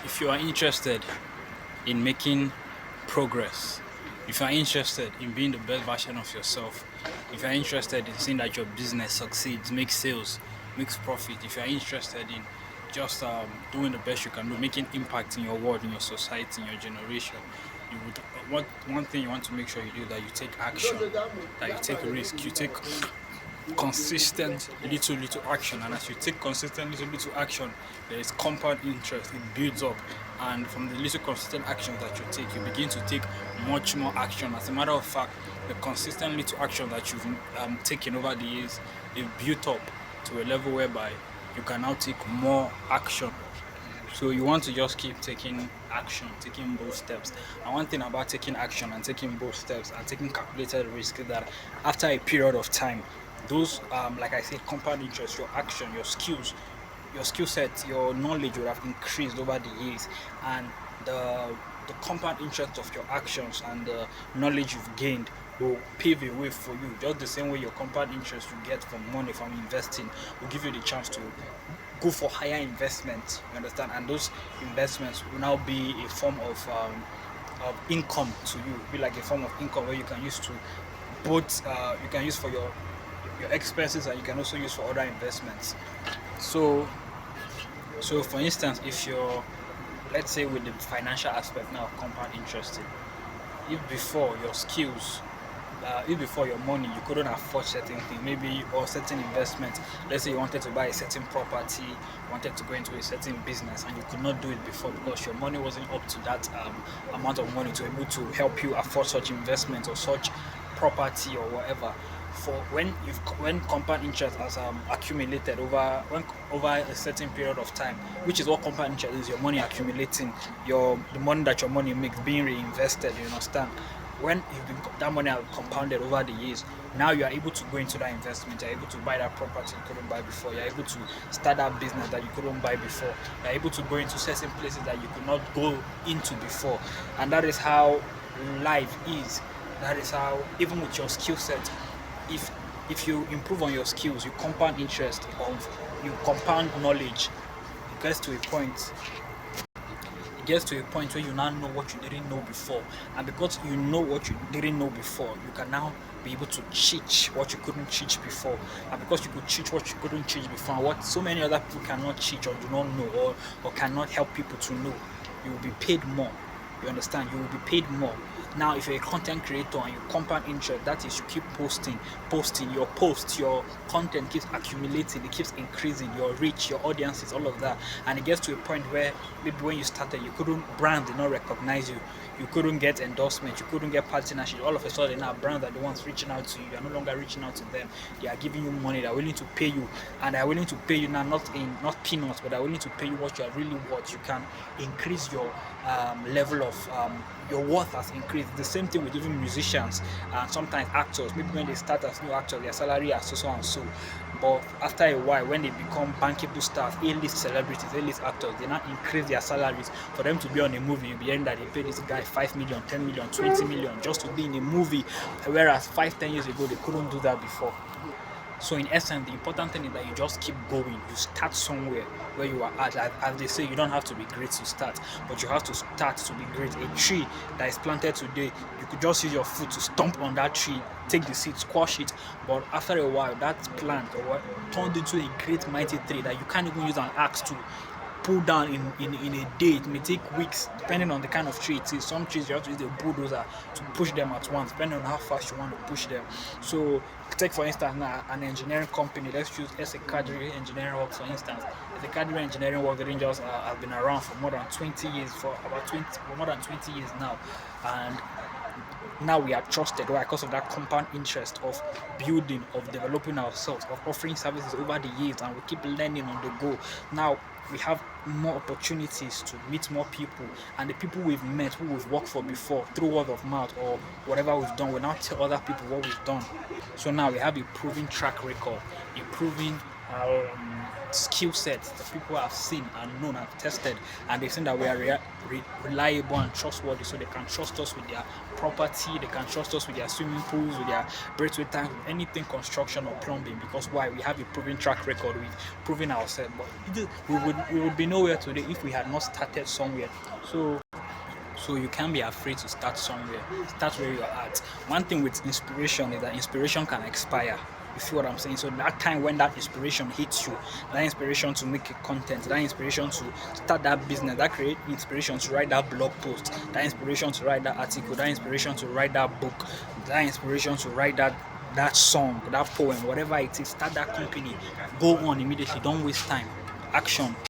If you are interested in making progress, if you are interested in being the best version of yourself, if you are interested in seeing that your business succeeds, makes sales, makes profit, if you are interested in just doing the best you can do, making impact in your world, in your society, in your generation, you would one thing you want to make sure you do, that you take action, that you take risk, you take consistent little action. And as you take consistent little action, there is compound interest, it builds up. And from the little consistent actions that you take, you begin to take much more action. As a matter of fact, the consistent little action that you've taken over the years, they've built up to a level whereby you can now take more action. So you want to just keep taking action, taking bold steps. And one thing about taking action and taking bold steps and taking calculated risk is that after a period of time, those like I said, compound interest, your action, your skills, your skill set, your knowledge will have increased over the years, and the compound interest of your actions and the knowledge you've gained will pave a way for you. Just the same way your compound interest you get from money from investing will give you the chance to go for higher investments. You understand? And those investments will now be a form of income to you. Be like a form of income where you can use to both you can use for your expenses, and you can also use for other investments. So for instance, if you're, let's say, with the financial aspect now of compound interest, if before your skills, if before your money you couldn't afford certain things, maybe, or certain investments, let's say you wanted to buy a certain property, wanted to go into a certain business, and you could not do it before because your money wasn't up to that amount of money to be able to help you afford such investment or such property or whatever. For when compound interest has accumulated over a certain period of time, which is what compound interest is, your money accumulating, the money that your money makes being reinvested, you understand? When that money has compounded over the years, now you are able to go into that investment, you're able to buy that property you couldn't buy before, you're able to start that business that you couldn't buy before, you're able to go into certain places that you could not go into before. And that is how life is. That is how, even with your skill set, if if you improve on your skills, you compound interest, you compound knowledge, it gets to a point it gets to a point where you now know what you didn't know before. And because you know what you didn't know before, you can now be able to teach what you couldn't teach before. And because you could teach what you couldn't teach before, what so many other people cannot teach or do not know, or cannot help people to know, you will be paid more. You understand? You will be paid more. Now, if you're a content creator and you compound interest, that is, you keep posting your posts, your content keeps accumulating, it keeps increasing, your reach, your audiences, all of that. And it gets to a point where maybe when you started, you couldn't, brand did not recognize you. You couldn't get endorsement, you couldn't get partnership. All of a sudden now brands are the ones reaching out to you. You're no longer reaching out to them. They are giving you money, they're willing to pay you, and they're willing to pay you now not peanuts, but they're willing to pay you what you are really worth. You can increase your level of your worth has increased. The same thing with even musicians and sometimes actors. Maybe when they start as new actors, their salary are so and so. But after a while, when they become bankable stars, A-list celebrities, A-list actors, they now increase their salaries. For them to be on a movie, you'll be hearing that they pay this guy 5 million, 10 million, 20 million just to be in a movie. Whereas 5, 10 years ago, they couldn't do that before. So in essence, the important thing is that you just keep going. You start somewhere where you are at. As they say, you don't have to be great to start, but you have to start to be great. A tree that is planted today, you could just use your foot to stomp on that tree, take the seed, squash it. But after a while, that plant or what turned into a great mighty tree that you can't even use an axe to pull down in a day. It may take weeks depending on the kind of tree it is. Some trees you have to use a bulldozer to push them at once, depending on how fast you want to push them. So take for instance now an engineering company. Let's choose as a Kadri Engineering Works for instance. As a Kadri Engineering Works, the Rangers have been around for more than 20 years, for more than 20 years now, and now we are trusted. Why? Because of that compound interest of building, of developing ourselves, of offering services over the years, and we keep learning on the go. Now we have more opportunities to meet more people, and the people we've met, who we've worked for before, through word of mouth or whatever we've done, we now tell other people what we've done. So now we have a proven track record, a proven skill sets that people have seen and known, have tested, and they've seen that we are reliable and trustworthy, so they can trust us with their property, they can trust us with their swimming pools, with their braithwaite tank, with anything construction or plumbing. Because why? We have a proven track record, we've proven ourselves. But we would be nowhere today if we had not started somewhere. So you can't be afraid to start somewhere. Start where you're at. One thing with inspiration is that inspiration can expire. You feel what I'm saying? So that time when that inspiration hits you, that inspiration to make a content, that inspiration to start that business, that create inspiration to write that blog post, that inspiration to write that article, that inspiration to write that book, that inspiration to write that song, that poem, whatever it is, start that company. Go on immediately. Don't waste time. Action.